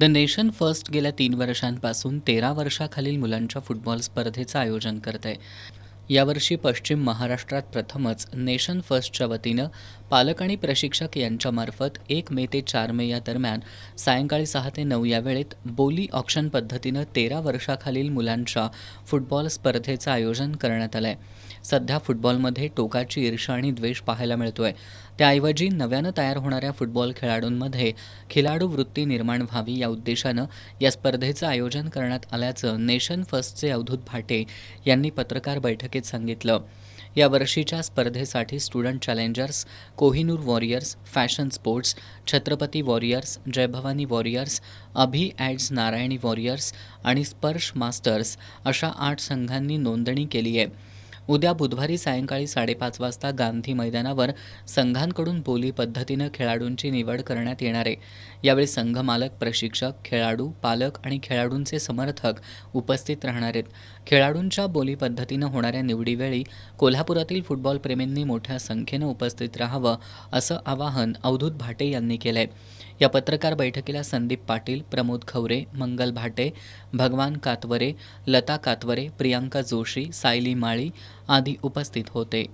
The nation first गेल्या 3 वर्षांपासून 13 वर्षाखालील मुलांच्या फुटबॉल स्पर्धेचं आयोजन करत आहे. यावर्षी पश्चिम महाराष्ट्रात प्रथमच नेशन फर्स्टच्या वतीनं पालक आणि प्रशिक्षक यांच्यामार्फत 1 मे ते 4 मे या दरम्यान सायंकाळी 6 ते 9 या वेळेत बोली ऑक्शन पद्धतीनं 13 वर्षाखालील मुलांच्या फुटबॉल स्पर्धेचं आयोजन करण्यात आलं आहे. सध्या फुटबॉलमध्ये टोकाची ईर्ष्या आणि द्वेष पाहायला मिळतोय. त्याऐवजी नव्यानं तयार होणाऱ्या फुटबॉल खेळाडूंमध्ये खिलाडू वृत्ती निर्माण व्हावी या उद्देशानं या स्पर्धेचं आयोजन करण्यात आल्याचं नेशन फर्स्टचे अवधूत भाटे यांनी पत्रकार बैठकीत सांगितलं. या वर्षीच्या स्पर्धेसाठी student challengers, Kohinoor warriors, fashion sports, Chhatrapati warriors, Jaibhavani warriors, Abhi ads Narayani warriors आणि स्पर्श मास्टर्स अशा 8 संघांनी नोंदणी केली आहे. उद्या बुधवारी सायंकाळी 5:30 वाजता गांधी मैदानावर संघांकडून बोली पद्धतीनं खेळाडूंची निवड करण्यात येणार आहे. यावेळी संघ मालक, प्रशिक्षक, खेळाडू, पालक आणि खेळाडूंचे समर्थक उपस्थित राहणार आहेत. खेळाडूंच्या बोली पद्धतीनं होणाऱ्या निवडीवेळी कोल्हापुरातील फुटबॉल प्रेमींनी मोठ्या संख्येनं उपस्थित राहावं असं आवाहन अवधूत भाटे यांनी केलंय. या पत्रकार बैठकीला संदीप पाटील, प्रमोद खवरे, मंगल भाटे, भगवान कातवरे, लता कातवरे, प्रियांका जोशी, सायली माळी आदी उपस्थित होते.